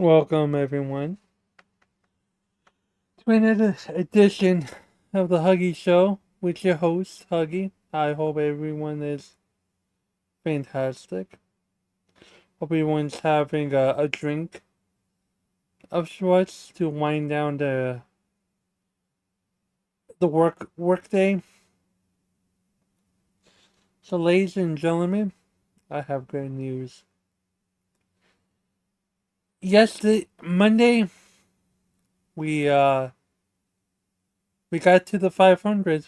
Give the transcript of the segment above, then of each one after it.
Welcome, everyone, to another edition of the Huggy Show with your host, Huggy. I hope everyone is fantastic. Hope everyone's having a drink of sorts to wind down the work day. So, ladies and gentlemen, I have good news. Yesterday, Monday, we uh we got to the 500.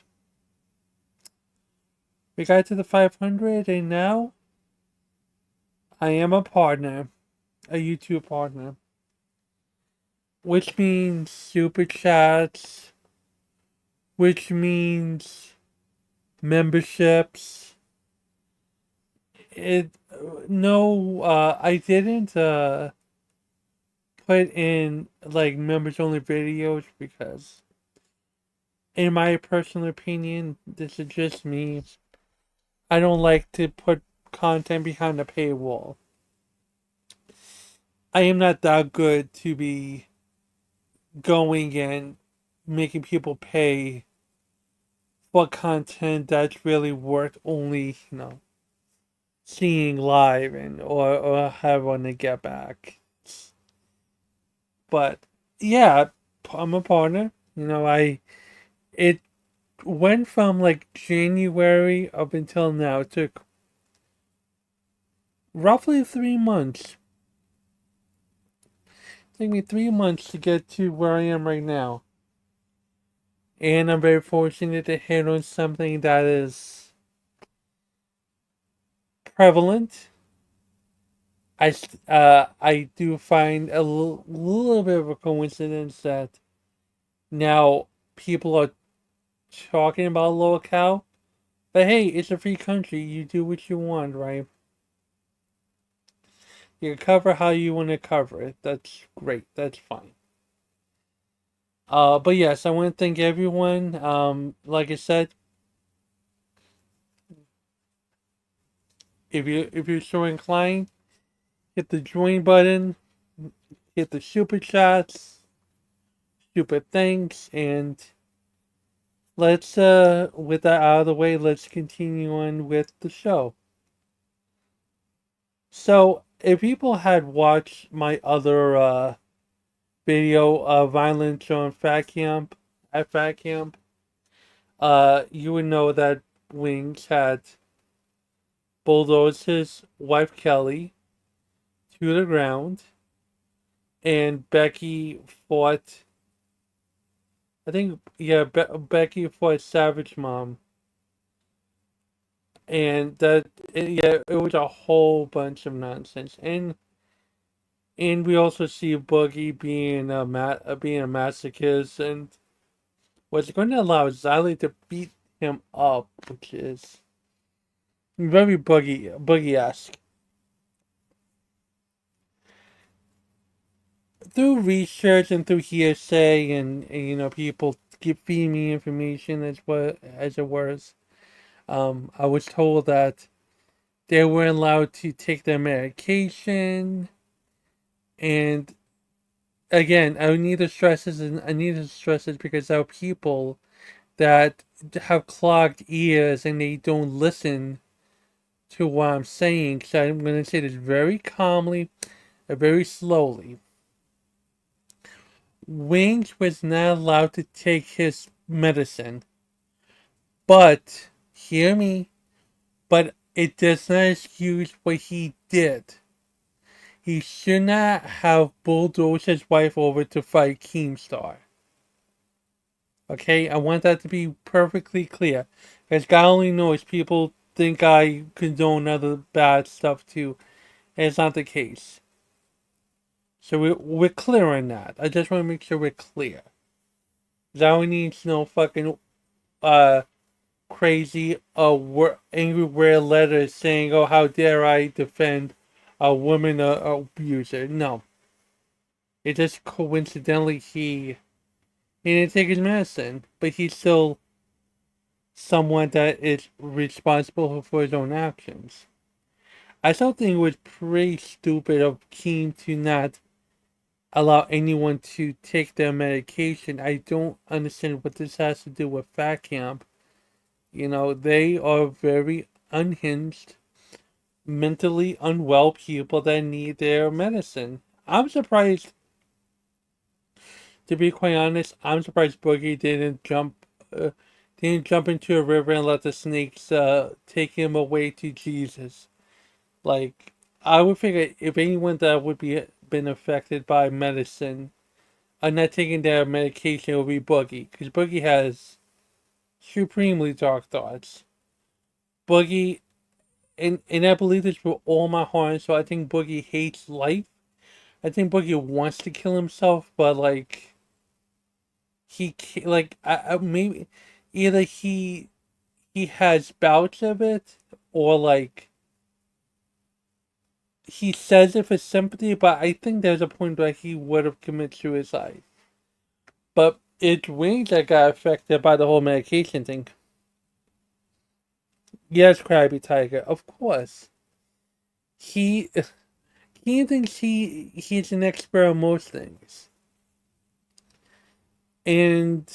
We got to the 500, and now I am a partner, a YouTube partner, which means super chats, which means memberships. It no, I didn't put in like members only videos because, in my personal opinion, this is just me. I don't like to put content behind a paywall. I am not that good to be going and making people pay for content that's really worth only, seeing live and or having to get back. But yeah, I'm a partner. I it went from like January up until now. It took roughly 3 months. It took me 3 months to get to where I am right now. And I'm very fortunate to hit on something that is prevalent. I do find a little bit of a coincidence that now people are talking about locale, but hey, it's a free country. You do what you want, right? You cover how you want to cover it. That's great. That's fine. But yes, I want to thank everyone. Like I said, if you're so inclined, hit the join button, hit the super chats, super thanks, and let's with that out of the way, let's continue on with the show. So, if people had watched my other video of violence on Fat Camp at Fat Camp, you would know that Wings had bulldozed his wife Kelly to the ground, and Becky fought. I think yeah, Becky fought Savage Mom, and yeah, it was a whole bunch of nonsense. And we also see Boogie being being a masochist and was going to allow Xylee to beat him up, which is very Boogie-esque. Through research and through hearsay and people keep feeding me information as it was. I was told that they weren't allowed to take their medication, and again, I need to stress this because there are people that have clogged ears and they don't listen to what I'm saying. So I'm going to say this very calmly and very slowly. Wings was not allowed to take his medicine, but hear me, but it does not excuse what he did. He should not have bulldozed his wife over to fight Keemstar. Okay, I want that to be perfectly clear. Because God only knows people think I condone other bad stuff too. And it's not the case. So we're clear on that. I just want to make sure we're clear. Zowie needs no fucking uh crazy angry weird letters saying, "Oh, how dare I defend a woman abuser?" No, it just coincidentally he didn't take his medicine, but he's still someone that is responsible for his own actions. I still think it was pretty stupid of Keem to not allow anyone to take their medication. I don't understand what this has to do with Fat Camp. They are very unhinged, mentally unwell people that need their medicine. I'm surprised, to be quite honest, I'm surprised Boogie didn't jump into a river and let the snakes take him away to Jesus. Like, I would figure if anyone that would be been affected by medicine and not taking their medication would be Boogie, because Boogie has supremely dark thoughts. Boogie, and I believe this with all my heart, so I think Boogie hates life. I think Boogie wants to kill himself, but like he can't, like maybe either he has bouts of it, or like he says it for sympathy, but I think there's a point where he would have committed suicide. But it's Wings that got affected by the whole medication thing. Yes, Krabby Tiger, of course. He he thinks he's an expert on most things. And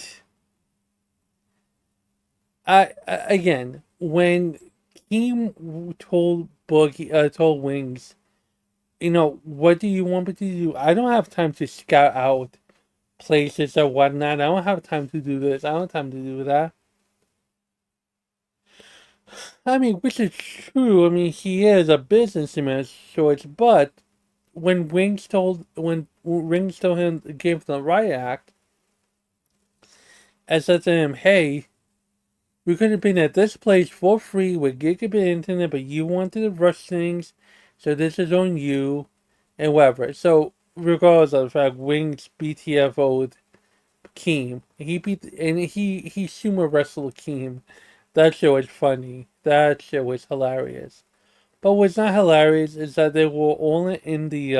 again, when Keem told Wings, what do you want me to do? I don't have time to scout out places or whatnot. I don't have time to do this. I don't have time to do that. I mean, which is true. I mean, he is a businessman of sorts, but when Wings told him gave him the riot act, I said to him, "Hey, we could have been at this place for free with gigabit internet, but you wanted to rush things, so this is on you, and whatever." So, regardless of the fact, Wings BTFO'd Keem. He sumo wrestled Keem. That shit was funny. That shit was hilarious. But what's not hilarious is that they were all in the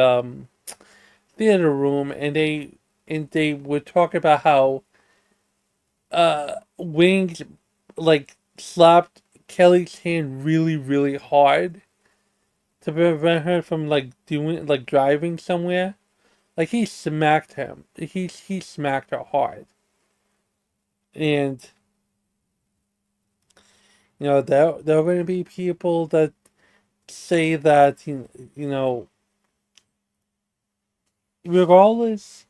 theater room, and they would talk about how Wings like slapped Kelly's hand really really hard to prevent her from like driving somewhere. Like he smacked him. He smacked her hard. And there are going to be people that say that regardless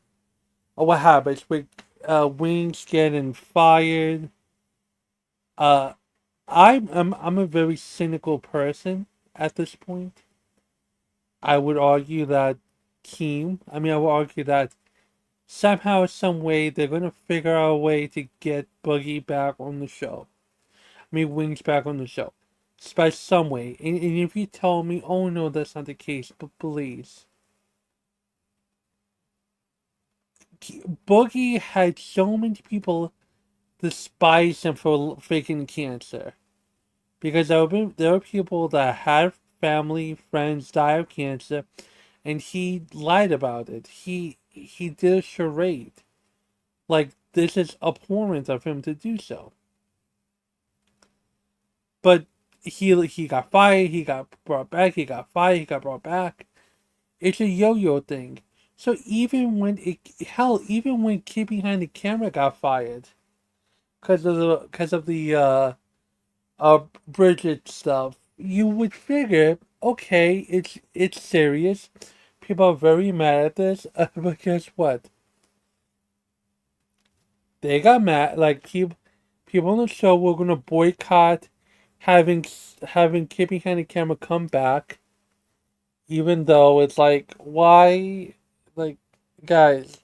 of what happens with Wings getting fired, uh, I'm a very cynical person at this point. I would argue that I would argue that somehow, some way, they're gonna figure out a way to get Boogie back on the show. Wings back on the show. By some way. And if you tell me, oh no, that's not the case, but please. Boogie had so many people despise him for faking cancer. Because there were people that had family, friends die of cancer, and he lied about it. He did a charade. Like, this is abhorrent of him to do so. But he got fired, he got brought back, he got fired, he got brought back. It's a yo-yo thing. So even when Kid Behind the Camera got fired because of the Bridget stuff, you would figure, okay, it's serious. People are very mad at this, but guess what? They got mad. Like, people on the show were gonna boycott having Kid Behind the Camera come back, even though it's like, why, like, guys.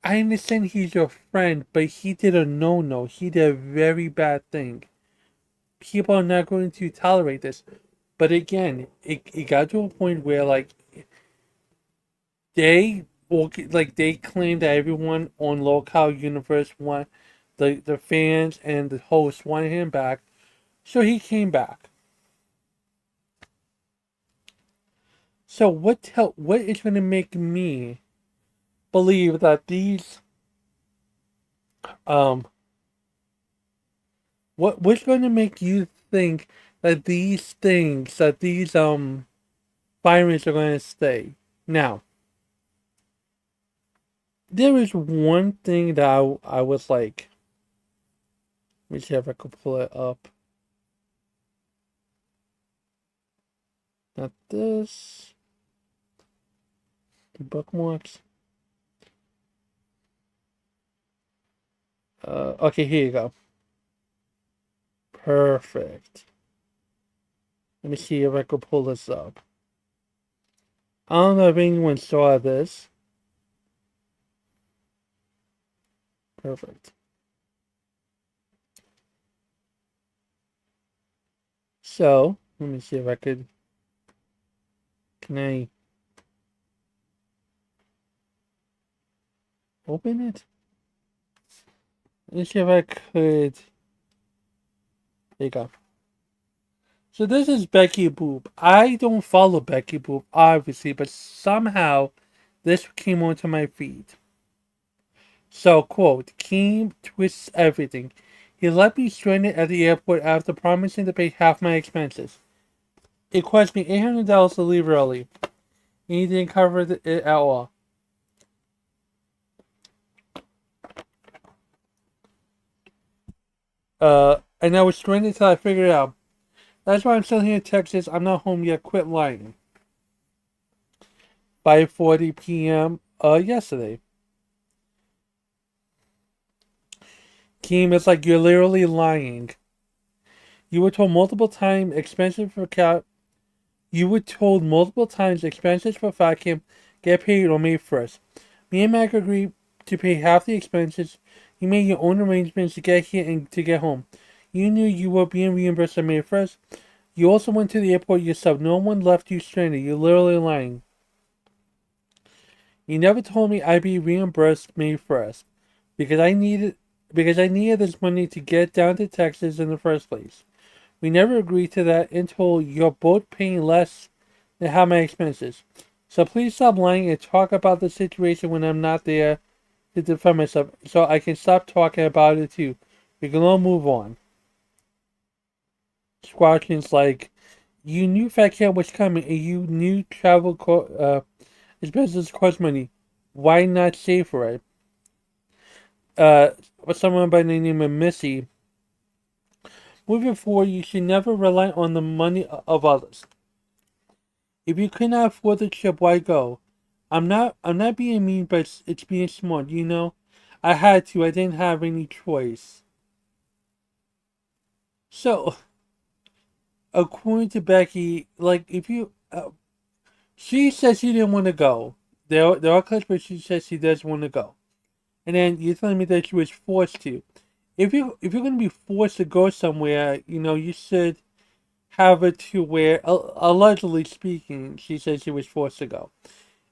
I understand he's your friend, but he did a no. He did a very bad thing. People are not going to tolerate this. But again, it got to a point where, like, they claimed that everyone on Local Universe want the fans and the host wanted him back, so he came back. So what is going to make me believe that these um what's going to make you think that these viruses are going to stay? Now, there is one thing that I was like, let me see if I could pull it up. Not this. The bookmarks. Okay, here you go. Perfect. Let me see if I could pull this up. I don't know if anyone saw this. Perfect. So, let me see if I could. Can I open it? Let me see if I could. There you go. So this is Becky Boop. I don't follow Becky Boop, obviously, but somehow this came onto my feed. So, quote, Keem twists everything. He left me stranded at the airport after promising to pay half my expenses. It cost me $800 to leave early. And he didn't cover it at all. And I was stranded until I figured it out. That's why I'm still here in Texas. I'm not home yet. Quit lying. 5:40 p.m. Yesterday. Keem, it's like you're literally lying. You were told multiple times expenses for cat. You were told multiple times expenses for FATCAM get paid on May 1st. Me and Mac agreed to pay half the expenses. You made your own arrangements to get here and to get home. You knew you were being reimbursed on May 1st. You also went to the airport yourself. No one left you stranded. You're literally lying. You never told me I'd be reimbursed May 1st because I needed this money to get down to Texas in the first place. We never agreed to that until you're both paying less than half my expenses. So please stop lying and talk about the situation when I'm not there to defend myself so I can stop talking about it too. We can all move on. Squawking's like, you knew Fat Cat was coming and you knew expenses cost money. Why not save for it? Uh, Someone by the name of Missy. Moving forward, you should never rely on the money of others. If you cannot afford the trip, why go? I'm not being mean, but it's being smart, you know? I had to, I didn't have any choice. So, according to Becky, like if you, she says she didn't want to go. There are clips where she says she does want to go, and then you're telling me that she was forced to. If you're gonna be forced to go somewhere, you should have it to where, allegedly speaking, she said she was forced to go.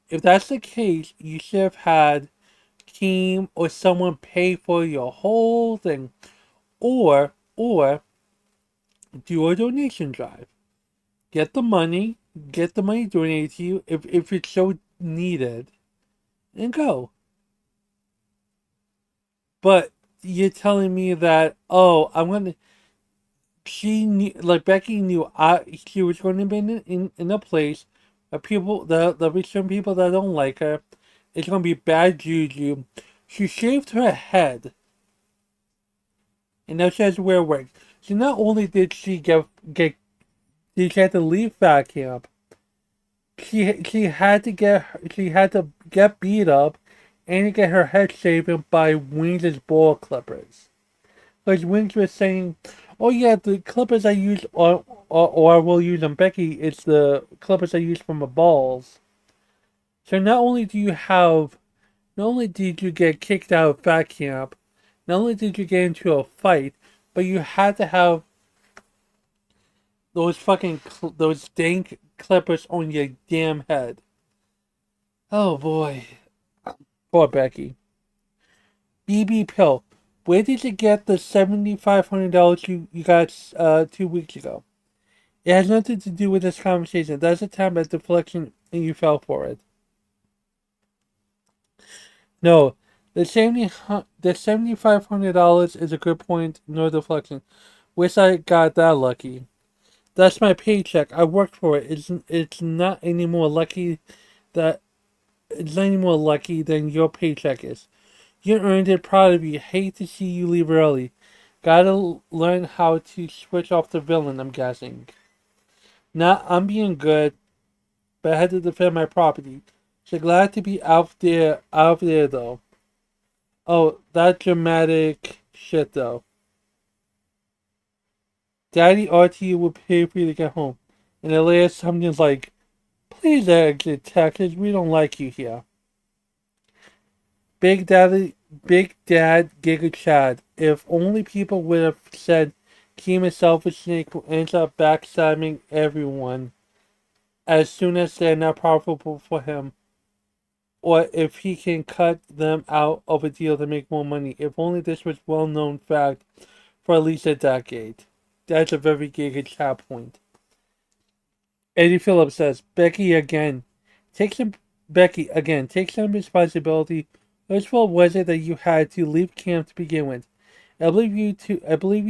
If that's the case, you should have had Keem or someone pay for your whole thing, or do a donation drive. Get the money, get the money donated to you if it's so needed, and go. But you're telling me that, oh, I'm gonna. She knew, like Becky knew, she was going to be in a place of people that there'll be some people that don't like her. It's going to be bad juju. She shaved her head, and now she has to wear a wig. So not only did she get did she have to leave fat camp, she had to get beat up, and get her head shaven by Wings' ball clippers. Because Wings was saying, "Oh yeah, the clippers I use, or I will use on Becky. It's the clippers I use for my balls." So not only did you get kicked out of fat camp, not only did you get into a fight, but you had to have those dank clippers on your damn head. Oh boy, poor Becky. BB pill. Where did you get the $7,500 you got 2 weeks ago? It has nothing to do with this conversation. That's a time at deflection and you fell for it. No, the $7,500 is a good point. No deflection. Wish I got that lucky. That's my paycheck. I worked for it. It's not any more lucky that it's not any more lucky than your paycheck is. You earned it. Proud of you. Hate to see you leave early. Gotta learn how to switch off the villain. I'm guessing. Nah, I'm being good, but I had to defend my property. So glad to be out there though. Oh, that dramatic shit though. Daddy RT will pay for you to get home. And the later something's like, please exit Texas, we don't like you here. Big Daddy, Big Dad Giga Chad. If only people would have said Keem is selfish snake who ends up backstabbing everyone as soon as they're not profitable for him. Or if he can cut them out of a deal to make more money. If only this was well known fact for at least a decade. That's a very Giga Chad point. Eddie Phillips says, Take some take some responsibility. Which fault was it that you had to leave camp to begin with? I believe you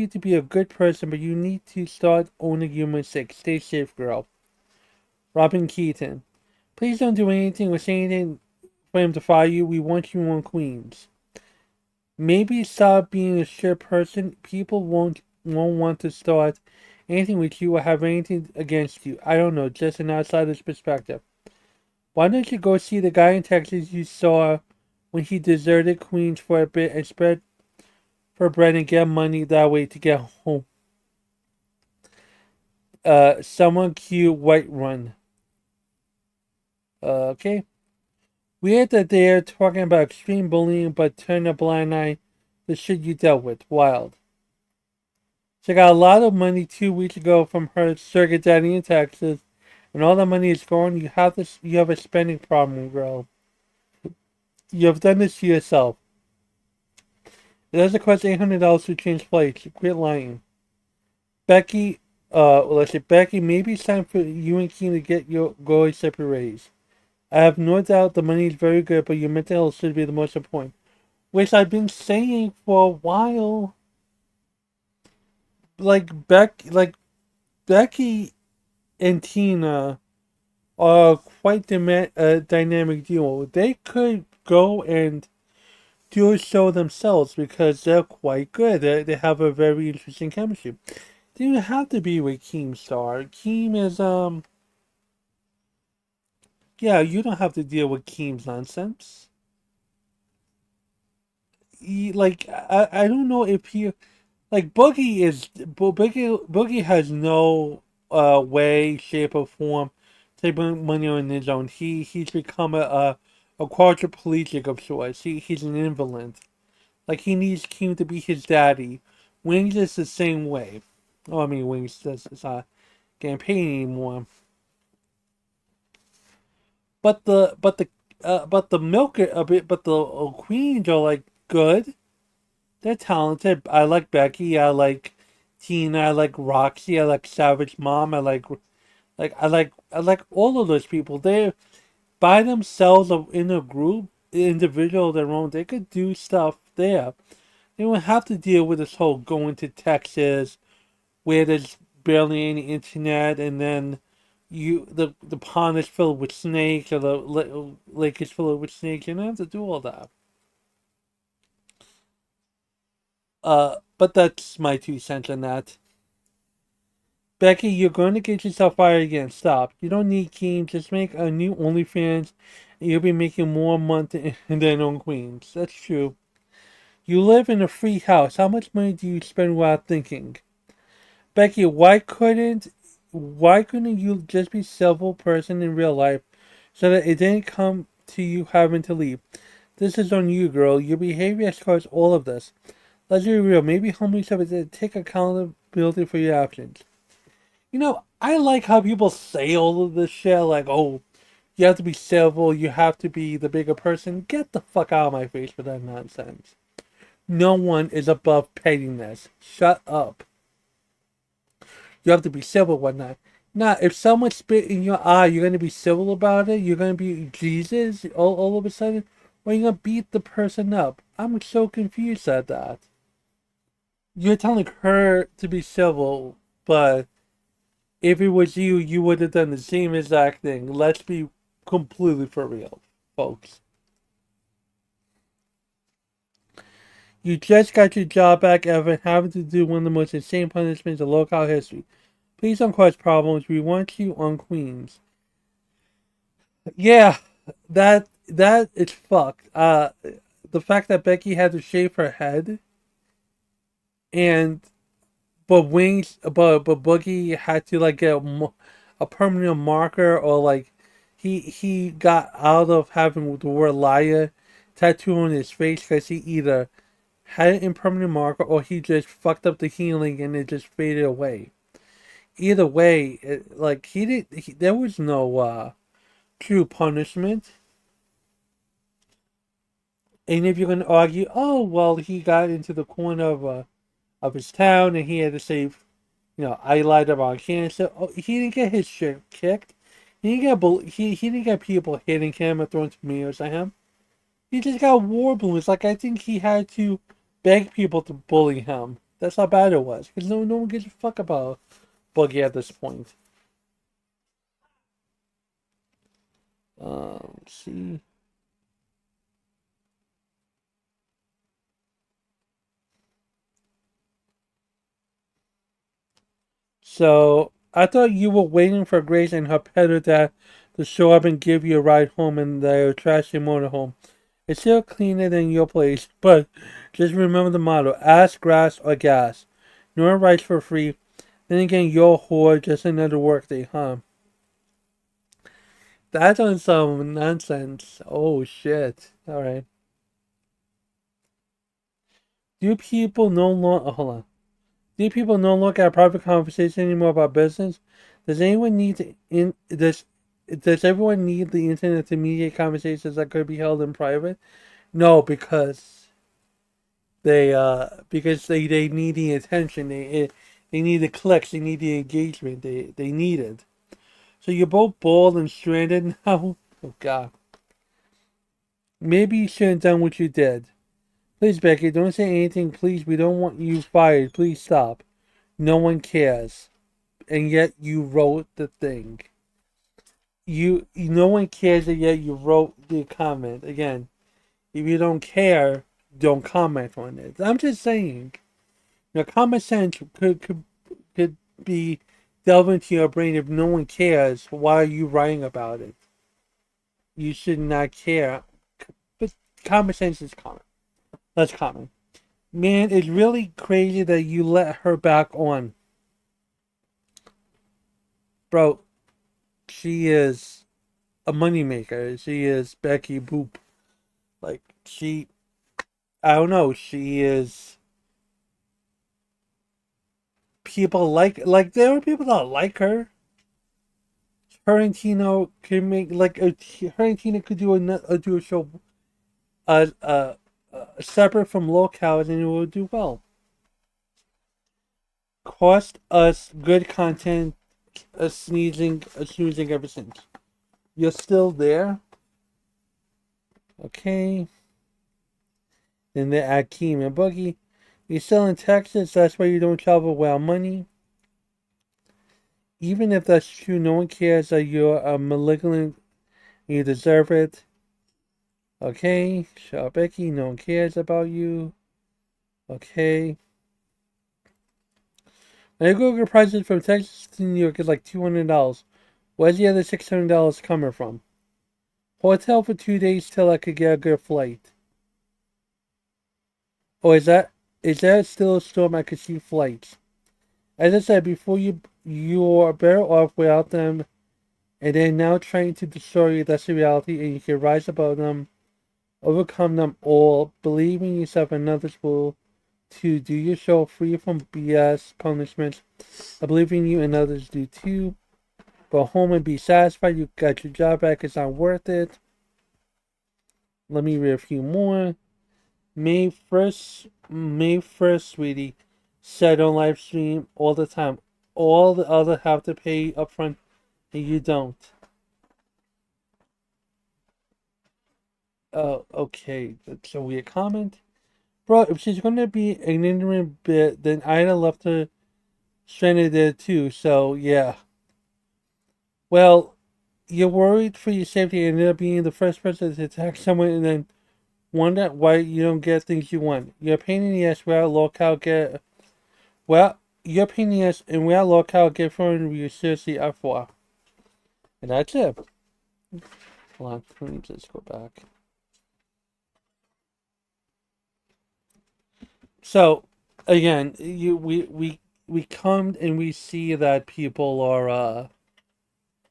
to be a good person, but you need to start owning your mistakes. Stay safe, girl. Robin Keaton. Please don't do anything or say anything for him to fire you. We want you on Queens. Maybe stop being a shit person. People won't want to start anything with you or have anything against you. I don't know, just an outsider's perspective. Why don't you go see the guy in Texas you saw when he deserted Queens for a bit and spread for bread and get money that way to get home? Someone cute white run. Okay. Weird that they're talking about extreme bullying but turn a blind eye to shit you dealt with. Wild. She got a lot of money 2 weeks ago from her sugar daddy in Texas, and all the money is gone. You have a spending problem, girl. You have done this to yourself. It doesn't cost $800 to change plates. Quit lying. Becky, let's say Becky, maybe it's time for you and Keen to go a separate ways. I have no doubt the money is very good, but your mental health should be the most important. Which I've been saying for a while. Like Becky and Tina are quite a dynamic duo. They could go and do a show themselves because they're quite good. They have a very interesting chemistry. They don't have to be with Keemstar. Keem is yeah, you don't have to deal with Keem's nonsense. I don't know if he like Boogie has no way, shape, or form to make money on his own. He's become a quadriplegic of sorts. He's an invalid. Like he needs Kim to be his daddy. Wings is the same way. Oh, I mean Wings does it's not getting paid anymore. But the milk a bit. But the queens are like good. They're talented. I like Becky. I like Tina. I like Roxy. I like Savage Mom. I like all of those people. They by themselves or in a group, individual their own, they could do stuff there. They don't have to deal with this whole going to Texas where there's barely any internet and then the pond is filled with snakes or the lake is filled with snakes. You don't have to do all that. But that's my 2 cents on that. Becky, you're going to get yourself fired again. Stop. You don't need Keen. Just make a new OnlyFans, and you'll be making more money than on Queens. That's true. You live in a free house. How much money do you spend without thinking? Becky, why couldn't you just be a civil person in real life so that it didn't come to you having to leave? This is on you, girl. Your behavior has caused all of this. Let's be real. Maybe humble yourself and take accountability for your actions. I like how people say all of this shit, like, oh, you have to be civil, you have to be the bigger person. Get the fuck out of my face with that nonsense. No one is above pettiness. Shut up. You have to be civil, whatnot. Nah, if someone spit in your eye, you're gonna be civil about it. You're gonna be Jesus all of a sudden, or you're gonna beat the person up. I'm so confused at that. You're telling her to be civil, but if it was you, you would have done the same exact thing. Let's be completely for real, folks. You just got your job back, Evan, having to do one of the most insane punishments in local history. Please don't cause problems. We want you on Queens. Yeah, that is fucked. The fact that Becky had to shave her head and but Boogie had to like get a permanent marker or like he got out of having the word liar tattooed on his face because he either had an impermanent marker or he just fucked up the healing and it just faded away. Either way, like there was no true punishment. And if you're gonna argue, oh well, he got into the corner of his town and he had to save, I lied about cancer. Oh, he didn't get his shit kicked. He didn't get people hitting him or throwing tomatoes at him. He just got war balloons. Like I think he had to beg people to bully him. That's how bad it was. Because no one gives a fuck about Boogie at this point. Let's see. So I thought you were waiting for Grace and her pedo dad to show up and give you a ride home in their trashy motorhome. It's still cleaner than your place, but just remember the motto: ass, grass, or gas. No one rides for free. Then again, you're a whore, just another workday, huh? That's on some nonsense. Oh shit. Alright. Do people no longer hold on. Do people no longer have private conversation anymore about business? Does anyone need to in does everyone need the internet to mediate conversations that could be held in private? No, because they need the attention. They need the clicks. They need the engagement. They need it. So you're both bald and stranded now. Oh God. Maybe you shouldn't have done what you did. Please, Becky, don't say anything. Please, we don't want you fired. Please stop. No one cares, and yet you wrote the thing. No one cares, and yet you wrote the comment again. If you don't care, don't comment on it. I'm just saying. Common sense could be delved into your brain. If no one cares, why are you writing about it? You should not care. But common sense is common. That's common. Man, it's really crazy that you let her back on. Bro, she is a moneymaker. She is Becky Boop. Like, I don't know, she is. People there are people that like her. Tarantino can make, like, Tarantino could do a show uh, uh, separate from Locale and it will do well. Cost us good content, snoozing ever since. You're still there? Okay. Then they add Keem and Boogie. You're still in Texas, that's why you don't travel without money. Even if that's true, no one cares that you're a malignant and you deserve it. Okay, shut up, Becky, no one cares about you. Okay. When I go get prices from Texas to New York, it's like $200. Where's the other $600 coming from? Hotel for 2 days till I could get a good flight. Oh, is that still a storm? I could see flights. As I said before, you're better off without them, and they're now trying to destroy you. That's the reality, and you can rise above them, overcome them all, believe in yourself and others will to do your show free from BS punishments. I believe in you and others do too. Go home and be satisfied. You got your job back. It's not worth it. Let me read a few more. May 1st, sweetie. Said on live stream all the time. All the other have to pay upfront and you don't. Okay. That's a weird comment. Bro, if she's gonna be an ignorant bit, then I'd have left her stranded there too, so yeah. Well, you're worried for your safety and ended up being the first person to attack someone and then wonder why you don't get things you want. You're a pain in the ass without locale get well you're a pain in the ass and without locale get thrown you seriously up for. And that's it. Hold on, let me just go back. So again, we come and we see that people are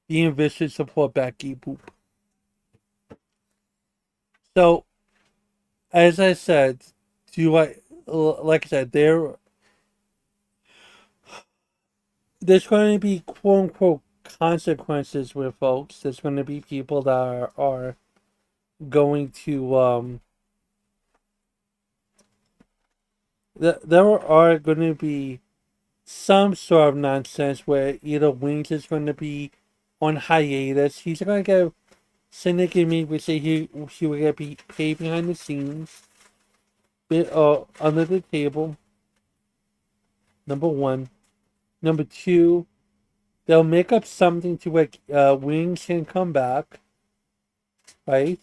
being vicious to support Becky Boop. So as I said, do I like I said, there's going to be quote unquote consequences with folks. There's going to be people that are going to there are going to be some sort of nonsense where either Wings is going to be on hiatus. He's going to get Cynic and me would say he would get paid behind the scenes, bit under the table. Number one. Number two, they'll make up something to where Wings can come back, right?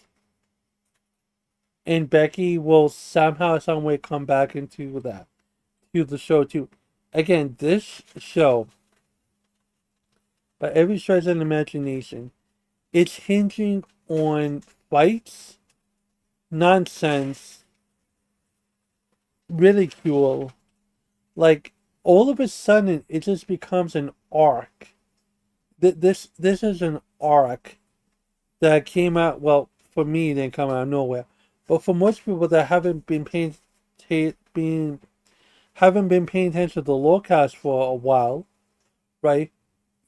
And Becky will somehow, some way come back into that, to the show too. Again, this show, by every stretch of the imagination, it's hinging on fights, nonsense, ridicule. Like, all of a sudden, it just becomes an arc. This is an arc that came out, well, for me, it didn't come out of nowhere. But for most people that been haven't been paying attention to the lowcast for a while, right?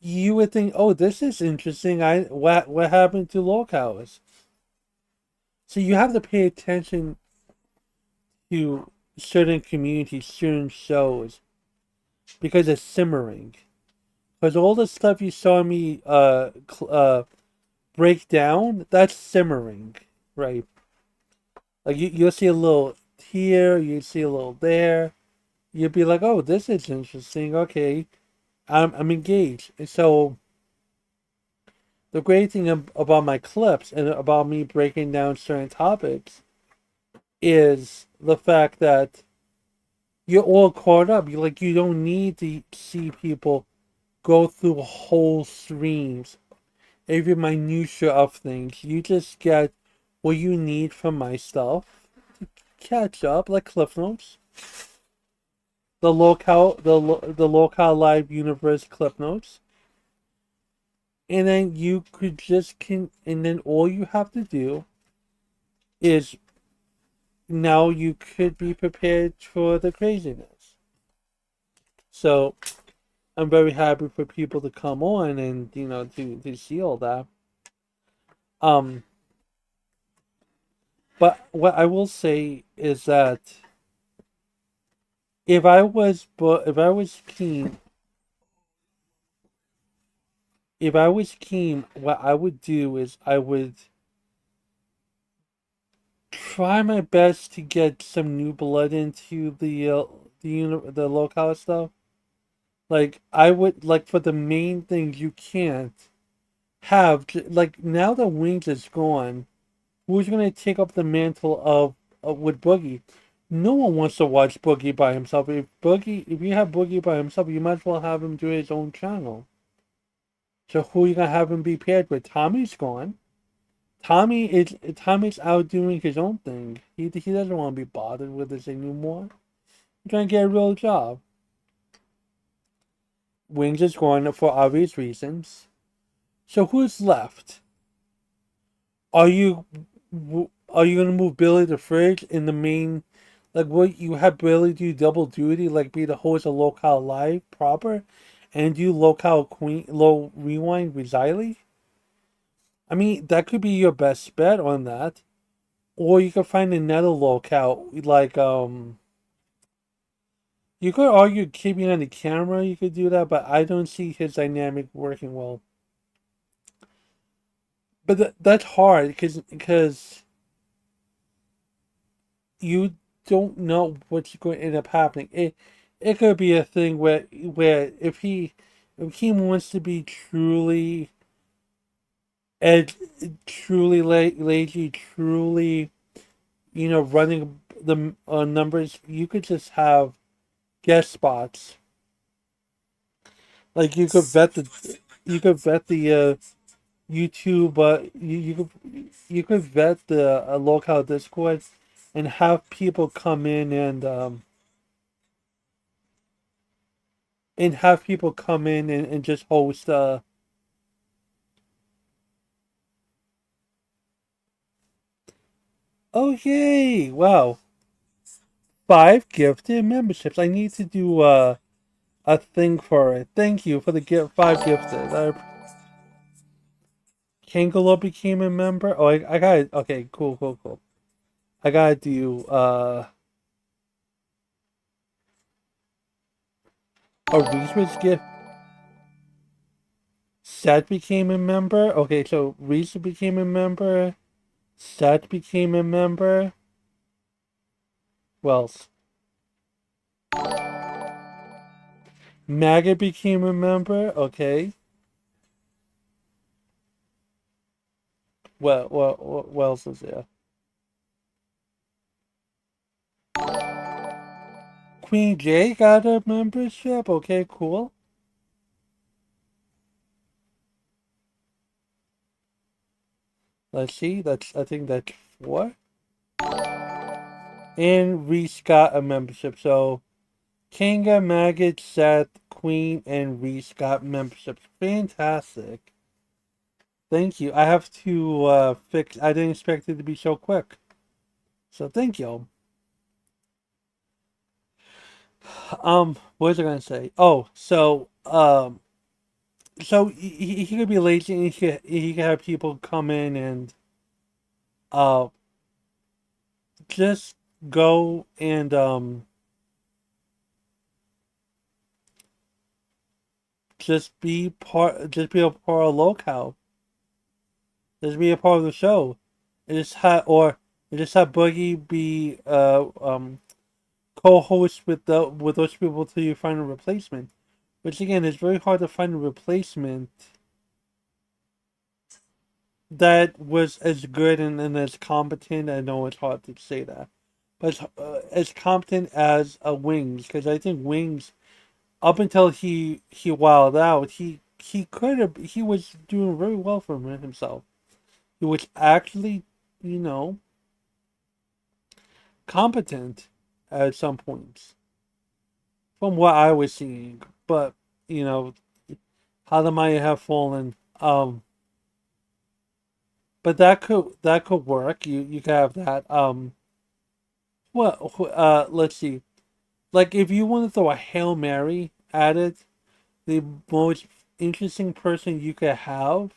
You would think, oh, this is interesting. What happened to lowcast? So you have to pay attention to certain communities, certain shows, because it's simmering. Because all the stuff you saw me break down, that's simmering, right? Like you'll see a little here, you see a little there. You'll be like, oh, this is interesting. Okay, I'm engaged. And so the great thing about my clips and about me breaking down certain topics is the fact that you're all caught up. You don't need to see people go through whole streams, every minutia of things. You just get what you need from my stuff. Catch up, like Cliff Notes. The local live universe clip notes. and then you could just and then all you have to do is now you could be prepared for the craziness. So I'm very happy for people to come on and to see all that. Um, but what I will say is that if I was keen, what I would do is I would try my best to get some new blood into the locale stuff. Like I would like for the main things you can't like now that Wings is gone, who's gonna take up the mantle of with Boogie? No one wants to watch Boogie by himself. If you have Boogie by himself, you might as well have him do his own channel. So who are you gonna have him be paired with? Tommy's gone. Tommy's out doing his own thing. He doesn't want to be bothered with this anymore. He's trying to get a real job. Wings is gone for obvious reasons. So who's left? Are you are you gonna move Billy the Fridge in the main? Like, what you have Billy do double duty, like be the host of Locale Live proper, and do Locale Queen Low Rewind with Xylee? I mean, that could be your best bet on that. Or you could find another locale, like you could argue keeping on the camera. You could do that, but I don't see his dynamic working well. But that's hard because you don't know what's going to end up happening. It could be a thing where if he wants to be ed, truly lazy, truly running the numbers, you could just have guest spots. Like you could vet the YouTube, you could vet the local Discord, and have people come in and have people come in and just host. Oh yay! Wow, 5 gifted memberships. I need to do a thing for it. Thank you for the gift. 5 gifted. Kangolo became a member. Oh, I got it. Okay, cool, cool, cool. I gotta do a Reese's gift. Seth became a member. Okay, so Reese became a member. Seth became a member. Well, Maggot became a member. Okay. What else is there? Queen J got a membership. Okay, cool. Let's see. I think that's 4. And Reese got a membership. So Kanga, Maggot, Seth, Queen, and Reese got memberships. Fantastic. Thank you. I have to fix. I didn't expect it to be so quick. So thank you. What was I gonna say? Oh, so he could be lazy, and he could have people come in and uh just go and just be a part of locale, just be a part of the show, and just have Boogie be co-host with those people until you find a replacement. Which again is very hard to find a replacement that was as good and as competent. I know it's hard to say that, but as competent as a Wings, because I think Wings, up until he wilded out, he was doing very well for himself. He was actually, you know, competent at some points from what I was seeing. But you know, how the mighty have fallen. Um, but that could work. You could have that. Let's see. Like if you want to throw a Hail Mary at it, the most interesting person you could have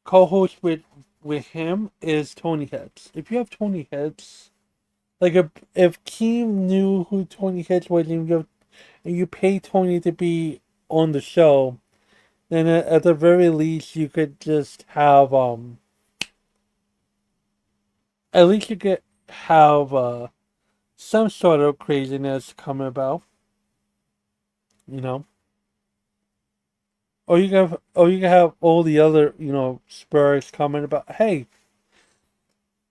co-host with him is Tony Hits. If you have Tony Hits, like if Keem knew who Tony Hits was and you pay Tony to be on the show, then at the very least you could just have at least you could have some sort of craziness coming about, you know. Or you can have all the other, Spurs coming about. Hey,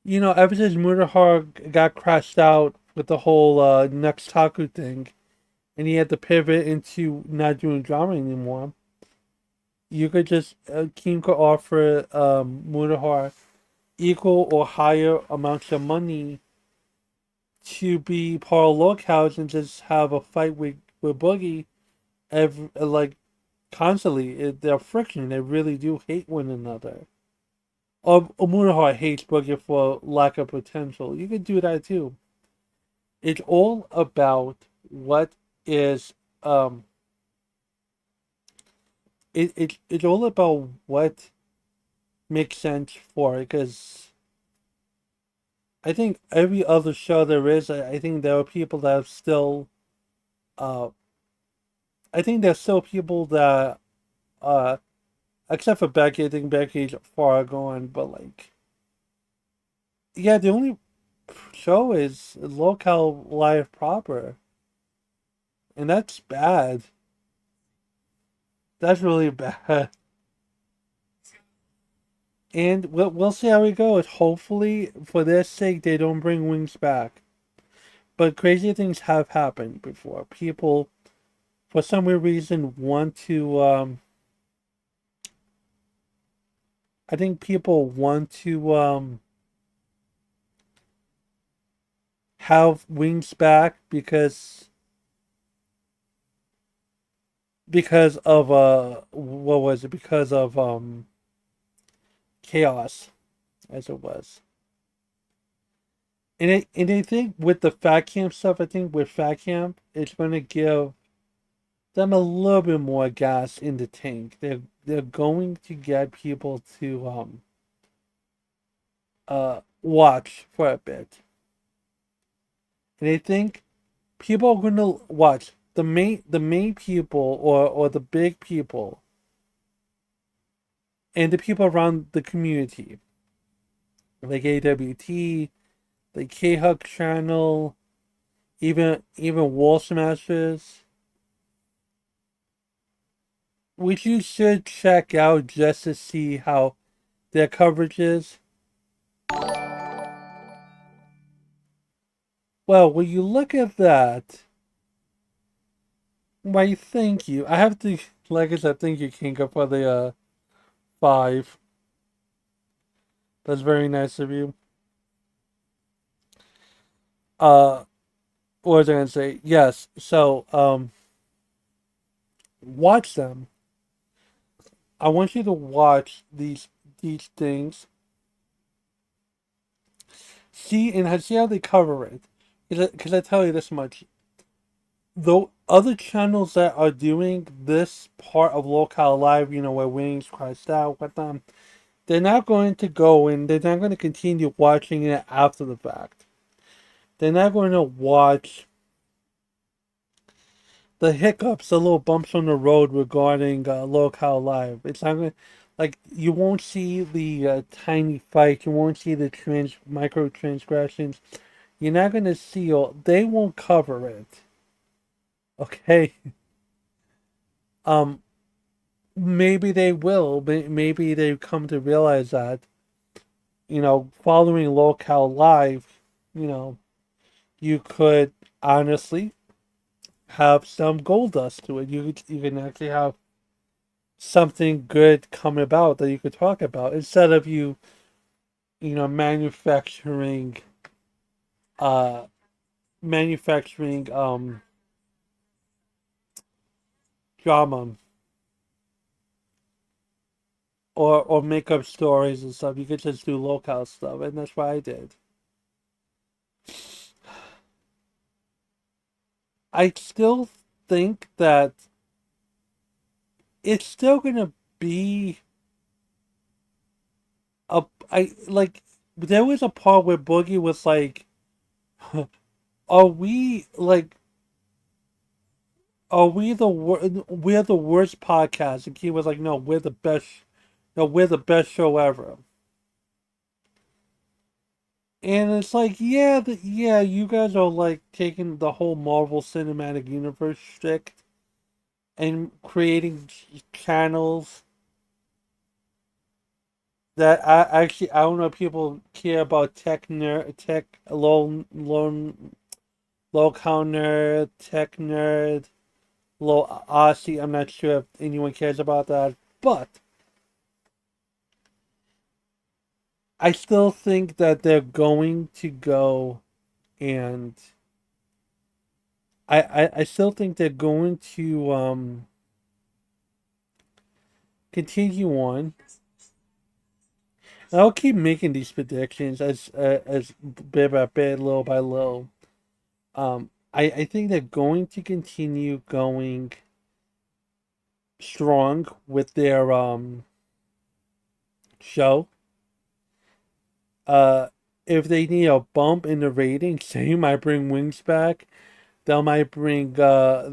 ever since Murderhog got crashed out with the whole Next Taku thing, and he had to pivot into not doing drama anymore, you could just King could offer Murderhog equal or higher amounts of money to be part of Locals and just have a fight with Boogie like constantly. They're friction. They really do hate one another. Or Murderhog hates Boogie for lack of potential. You could do that too. It's all about what is it's all about what makes sense for it because I think every other show there is, I think there are people that have still uh I think there's still people that uh except for Becky. I think Becky's far gone, but like yeah, the only show is Local Live proper, and that's bad. That's really bad. And we'll see how it goes. Hopefully, for their sake, they don't bring Wings back. But crazy things have happened before. People, for some weird reason, want to. I think people want to have Wings back because of what was it? Because of chaos, as it was. And I think with the Fat Camp stuff, I think with Fat Camp, it's going to give them a little bit more gas in the tank. They're going to get people to watch for a bit. And I think people are going to watch the main people or the big people and the people around the community, like AWT, the K Hug channel, even Wall Smashers, which you should check out just to see how their coverage is. Well, when you look at that, why thank you. I have to, like I said, thank you, Kinga, for the 5. That's very nice of you. Uh, what was I gonna say? Yes. So, watch them. I want you to watch these things. See how they cover it. Because I tell you this much, though other channels that are doing this part of Local Live, where Wings crashed out with them, they're not going to go and they're not going to continue watching it after the fact. They're not going to watch the hiccups, the little bumps on the road regarding Local Live. It's not going to, like, you won't see the tiny fights, you won't see the micro transgressions. You're not going to see all, they won't cover it. Okay? Um, maybe they will, but maybe they've come to realize that, following Local Live, you know, you could honestly have some gold dust to it. You can actually have something good come about that you could talk about instead of manufacturing uh manufacturing drama. or make up stories and stuff. You could just do locale stuff, and that's what I did. I still think that it's still gonna be a I like there was a part where Boogie was like, "Are we like we're the worst podcast?" And he was like, "No, we're the best. No, we're the best show ever." And it's like, yeah, yeah, you guys are like taking the whole Marvel Cinematic Universe shtick and creating channels that I don't know if people care about tech low count nerd, tech nerd, low Aussie. I'm not sure if anyone cares about that, but I still think that they're going to go and I still think they're going to continue on. I'll keep making these predictions as bit by bit, little by little. I think they're going to continue going strong with their show. Uh, if they need a bump in the ratings, they might bring Wings back. They might bring back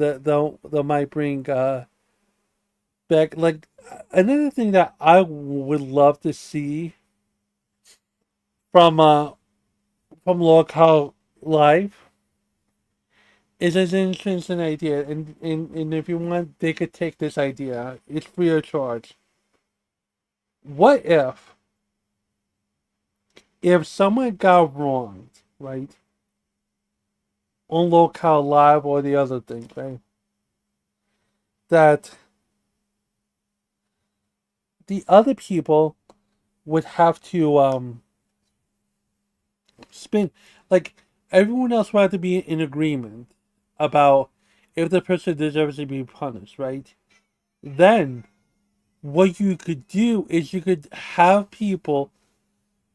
like another thing that I would love to see from local live is an interesting idea, and if you want, they could take this idea. It's free of charge. What if someone got wronged, right, on local live or the other thing, right, that the other people would have to spin like everyone else would have to be in agreement about if the person deserves to be punished, right? Then what you could do is you could have people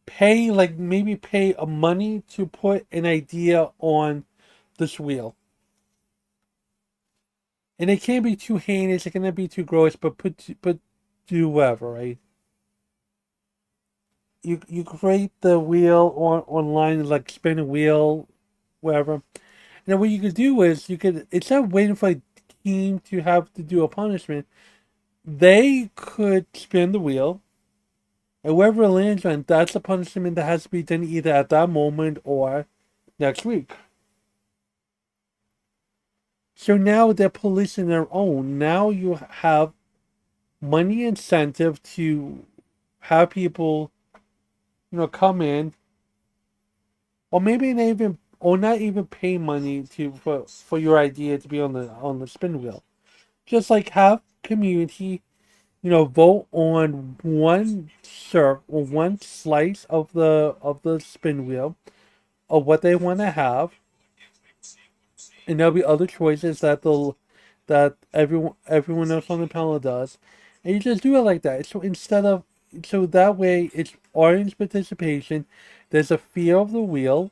pay like maybe pay a money to put an idea on this wheel. And it can't be too heinous, it can't be too gross, but do whatever, right? You create the wheel online like spin a wheel, whatever. And then what you could do is you could instead of waiting for a team to have to do a punishment, they could spin the wheel. And whoever it lands on, that's the punishment that has to be done either at that moment or next week. So now they're policing their own. Now you have money incentive to have people, come in, or maybe not even, or not even pay money to for your idea to be on the spin wheel. Just like have community, vote on one or one slice of the spin wheel of what they want to have, and there'll be other choices that everyone else on the panel does, and you just do it like that. So that way it's audience participation. There's a fear of the wheel,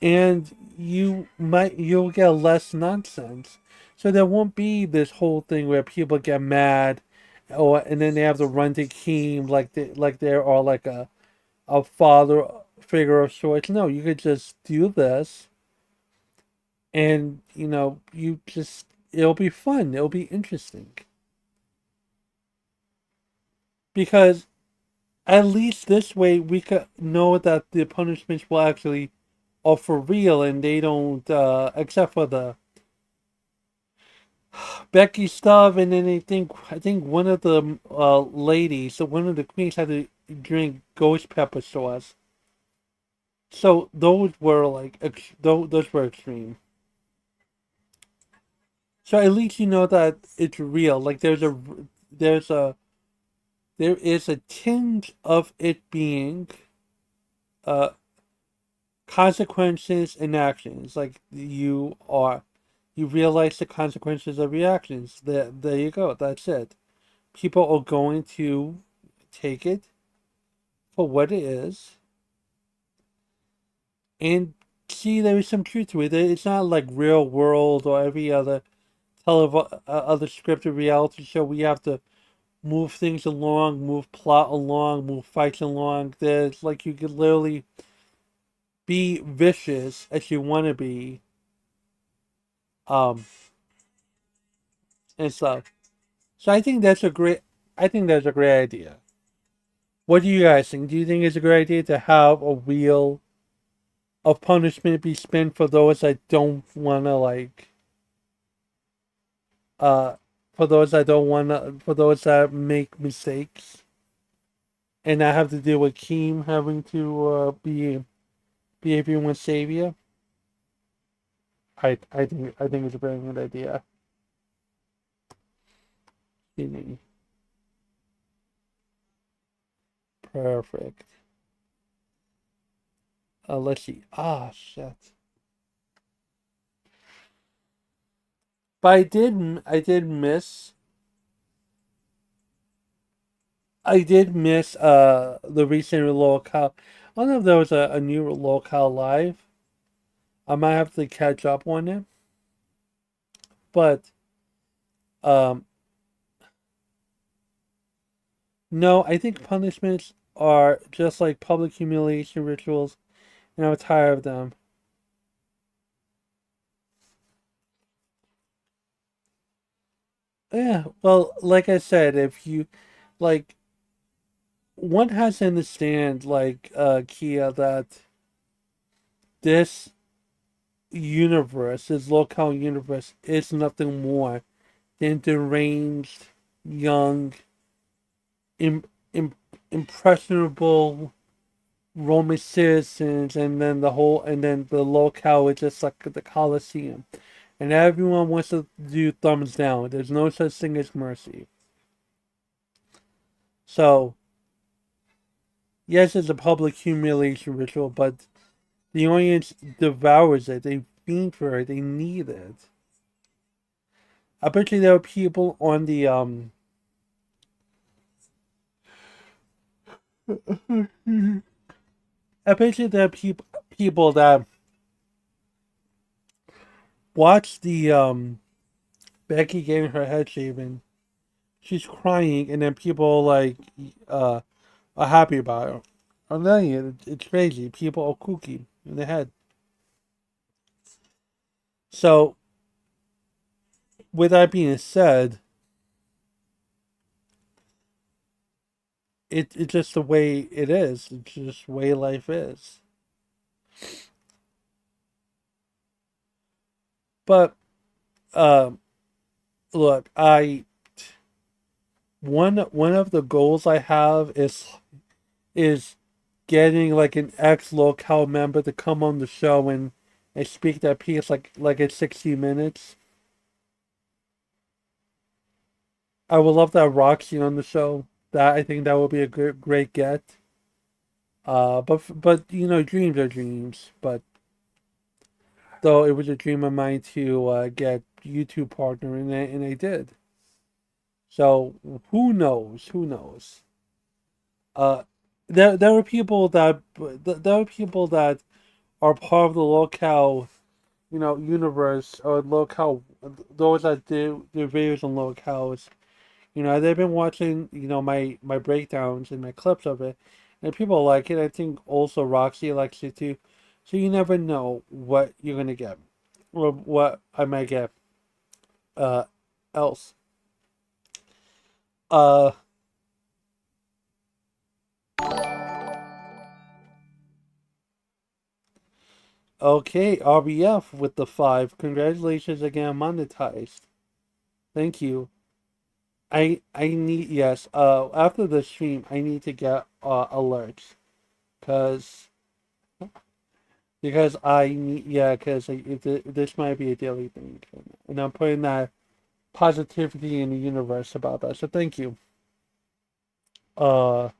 and you'll get less nonsense. So there won't be this whole thing where people get mad, or and then they have to run to team like they are like a father figure of sorts. No, you could just do this and you just it'll be fun, it'll be interesting because at least this way we could know that the punishments will actually are for real and they don't except for the Becky stuff, and then I think one of the ladies, so one of the queens had to drink ghost pepper sauce, so those were like those were extreme. So at least you know that it's real. Like there's a there is a tinge of it being uh, consequences and actions. Like you realize the consequences of reactions. There you go. That's it. People are going to take it for what it is and see there is some truth to it. It's not like Real World or every other other scripted reality show. We have to move things along, move plot along, move fights along. There's like you could literally be vicious as you want to be, um, and stuff. So I think that's a great idea. What do you guys think? Do you think it's a great idea to have a wheel of punishment be spent for those that don't want to uh, for those that make mistakes, and not have to deal with Keem having to be everyone's savior? I think it's a brilliant idea. Sydney. Perfect. Let's see. Ah, shit. But I did miss the recent locale. I don't know if there was a new locale live. I might have to catch up on it. But um no, I think punishments are just like public humiliation rituals, and I'm tired of them. Yeah, well, like I said, if you like one has to understand Kia, that this universe, this locale universe, is nothing more than deranged, young, Im- im- impressionable Roman citizens, and then the locale is just like the Colosseum, and everyone wants to do thumbs down. There's no such thing as mercy. So yes, it's a public humiliation ritual, but the audience devours it. They fiend for it. They need it. I bet you there are people on the I bet you there are people that watch the Becky getting her head shaven. She's crying, and then people uh are happy about her. I'm telling you, it's crazy. People are kooky in the head. So, with that being said, it's just the way it is. It's just the way life is. But um, look, I one of the goals I have is getting like an ex locale member to come on the show and speak that piece like it's 60 minutes. I would love to have Roxy on the show. That I think that would be a great get. But you know, dreams are dreams. But though it was a dream of mine to get YouTube partner, and I did. So who knows? Who knows? Uh, there are people that there are people that are part of the locale, you know, universe, or locale. Those that do videos on locales. You know, they've been watching, you know, my breakdowns and my clips of it, and people like it. I think also Roxy likes it too. So you never know what you're gonna get, or what I might get. Uh, else. Uh, okay, RBF with the 5. Congratulations again, monetized. Thank you. I need, yes. After the stream, I need to get alerts, cause I need, yeah, cause this might be a daily thing, and I'm putting that positivity in the universe about that. So thank you. Uh,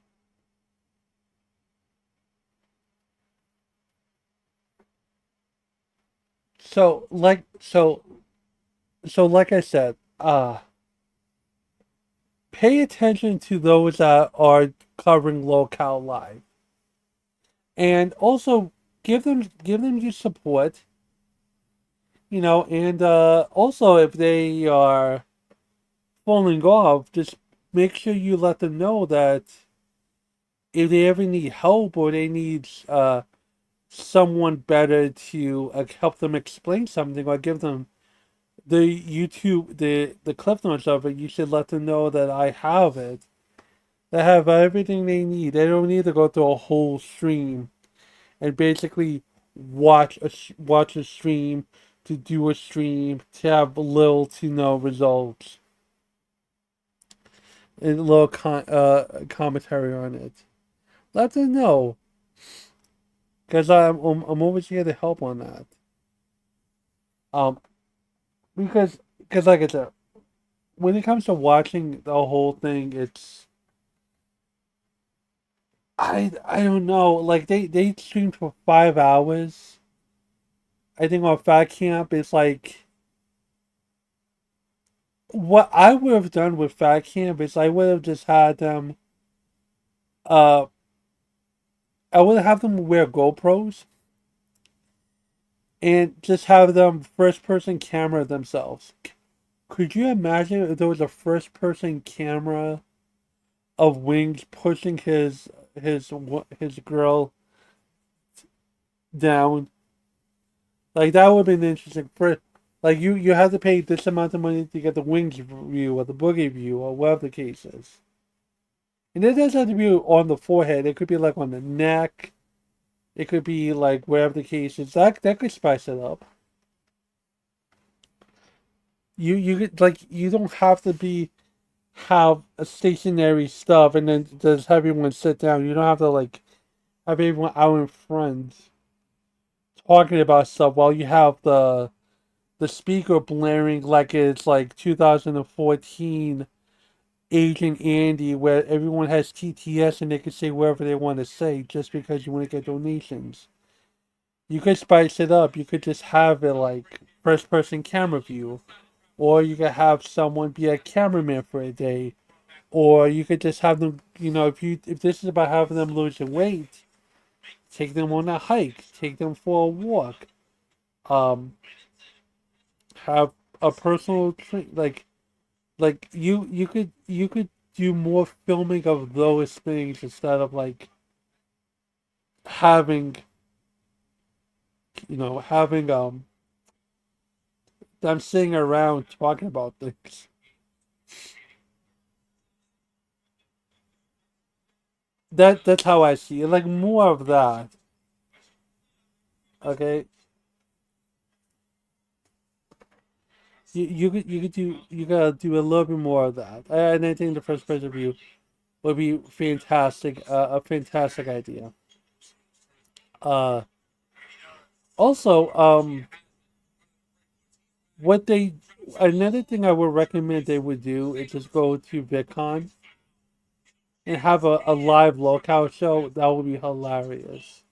so like I said, pay attention to those that are covering local live, and also give them your support, and also if they are falling off, just make sure you let them know that if they ever need help or they need someone better to help them explain something or give them the clip notes of it, you should let them know that I have it. They have everything they need. They don't need to go through a whole stream and basically watch a stream to do a stream to have little to no results and a little commentary on it. Let them know, because I'm always here to help on that. Um, because like I said, when it comes to watching the whole thing, it's I don't know. Like they streamed for 5 hours. I think on Fat Camp it's like what I would have done with Fat Camp is I would have just had them uh I would have them wear GoPros and just have them first person camera themselves. Could you imagine if there was a first person camera of Wings pushing his girl down? Like that would have been interesting. For like you have to pay this amount of money to get the Wings view or the Boogie view or whatever the case is. And it doesn't have to be on the forehead. It could be like on the neck. It could be like wherever the case is. That could spice it up. You could like you don't have to be have a stationary stuff and then just have everyone sit down. You don't have to like have everyone out in front talking about stuff while you have the speaker blaring like it's like 2014 Agent Andy, where everyone has TTS and they can say whatever they want to say just because you want to get donations. You could spice it up. You could just have it like first person camera view, or you could have someone be a cameraman for a day, or you could just have them. If this is about having them losing weight, take them on a hike, take them for a walk. Um, have a personal like you could do more filming of those things instead of like having having them sitting around talking about things. That's how I see it. Like more of that. Okay, you gotta do a little bit more of that. And I think the first person view would be fantastic. A fantastic idea. Uh, Also, what they another thing I would recommend they would do is just go to VidCon and have a live locale show. That would be hilarious.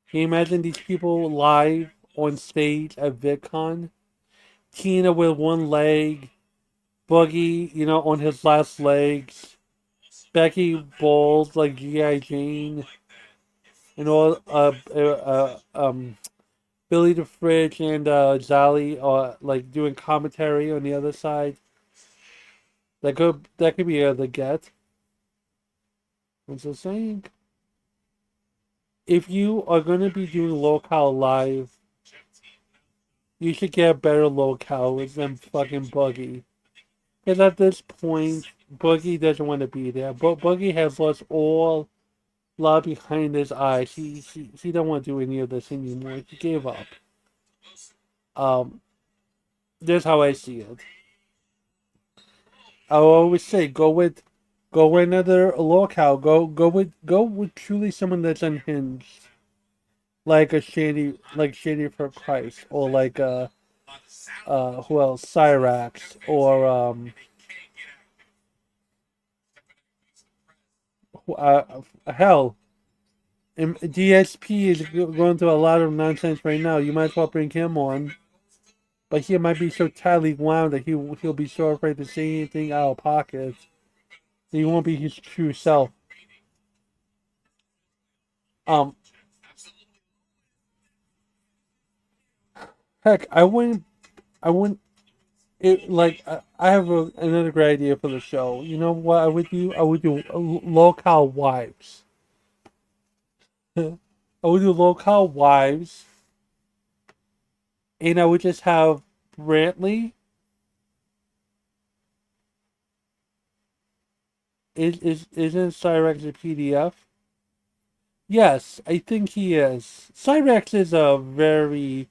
Can you imagine these people live on stage at VidCon? Tina with one leg, Boogie, on his last legs, Becky Bowles like G.I. Jane, and all Billy the Fridge and Zali like doing commentary on the other side. That could be the get. I'm just saying. If you are gonna be doing locale live, you should get better locales than fucking Boogie. Because at this point, Boogie doesn't want to be there. But Boogie has lost all love behind his eyes. He don't want to do any of this anymore. He gave up. Um, that's how I see it. I always say go with another locale. Go with truly someone that's unhinged, like a shady for Christ, or like who else? Cyrax, or hell, DSP is going through a lot of nonsense right now. You might as well bring him on, but he might be so tightly wound that he'll be so afraid to say anything out of pocket. He won't be his true self. Um, heck, I wouldn't. It like I have another great idea for the show. You know what I would do? I would do locale wives. I would do locale wives, and I would just have Brantley. Isn't Cyrex a PDF? Yes, I think he is. Cyrex is a very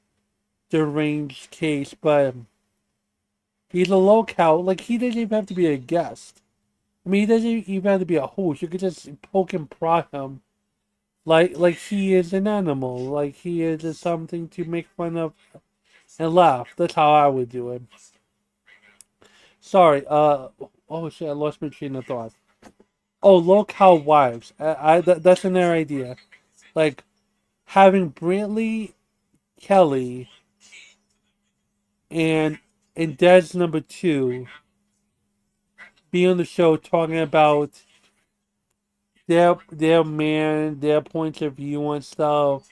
deranged case, but he's a locale. Like he doesn't even have to be a guest. I mean, he doesn't even have to be a host. You could just poke and prod him, like he is an animal. Like he is just something to make fun of and laugh. That's how I would do it. Sorry. Oh shit! I lost my train of thought. Oh, locale wives. That's another idea. Like having Brantley, Kelly, and Des number two be on the show talking about their man, their points of view and stuff.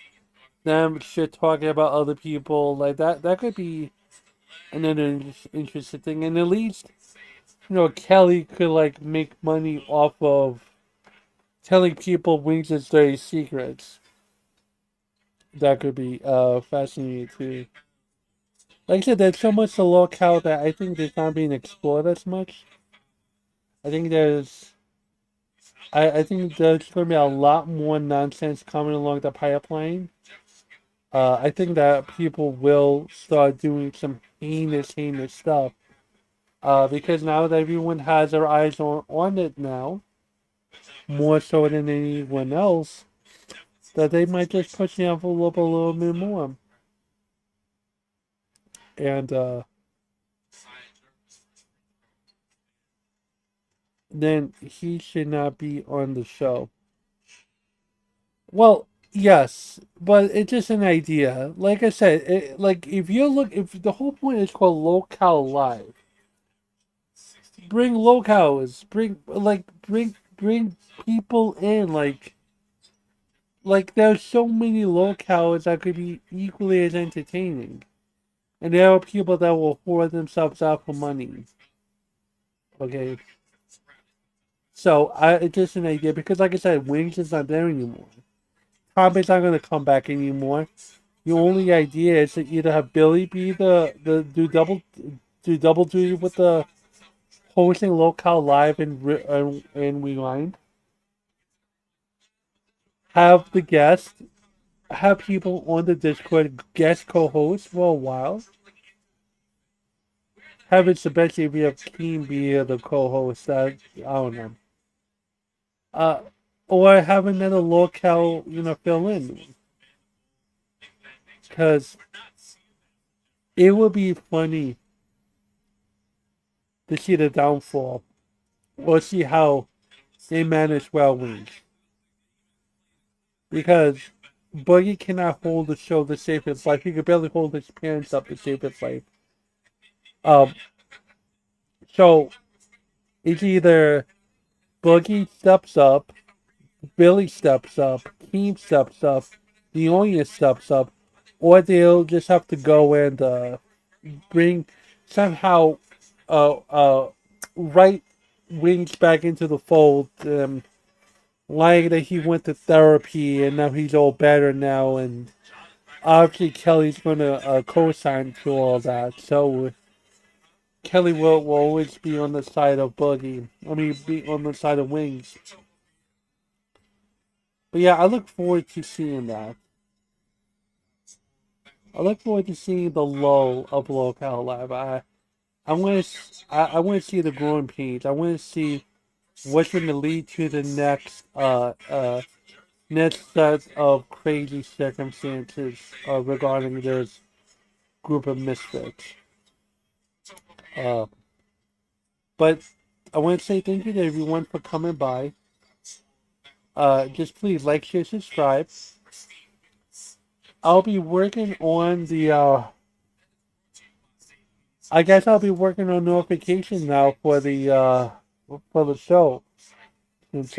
Them shit talking about other people like that. That could be another interesting thing. And at least Kelly could like make money off of telling people Wings' dirty secrets. That could be fascinating too. Like I said, there's so much to look out that I think there's not being explored as much. I think I think there's going to be a lot more nonsense coming along the pipeline. I think that people will start doing some heinous stuff. Because now that everyone has their eyes on it now, more so than anyone else, that they might just push the envelope a little bit more. And then he should not be on the show. Well, yes, but it's just an idea. Like I said, like if the whole point is called Locale Live, bring locales, bring people in. Like there's so many locales that could be equally as entertaining, and there are people that will whore themselves out for money. Okay, so it's just an idea because, like I said, Wings is not there anymore. Tom is not going to come back anymore. The only idea is to either have Billy be the do double duty with the hosting locale live and rewind. Have the guest have people on the Discord guest co-host for a while. Have it especially if you have Keen be the co-host. That I don't know. Uh, or have another locale fill in because it would be funny to see the downfall or see how they manage well wings because Boogie cannot hold the show to save his life. He could barely hold his parents up to save his life. Um, so it's either Boogie steps up, Billy steps up, Keem steps up, Leonia steps up, or they'll just have to go and bring somehow uh, right wings back into the fold. Lying that he went to therapy and now he's all better now, and obviously Kelly's gonna co-sign to all that. So Kelly will always be on the side of Boogie. I mean, be on the side of Wings. But yeah, I look forward to seeing that. I look forward to seeing the lull of Locale Live. I want to see the growing pains. I want to see what's going to lead to the next set of crazy circumstances regarding this group of misfits. Uh, but I want to say thank you to everyone for coming by. Just please like, share, subscribe. I'll be working on the. I guess I'll be working on notifications now for the show. Since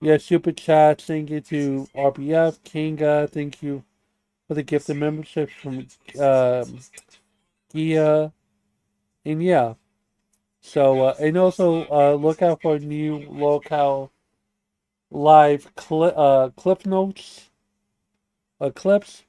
Yeah, super chat. Thank you to RBF, Kinga. Thank you for the gift of membership from Gia. And yeah, so and also look out for new locale live clip notes, clips.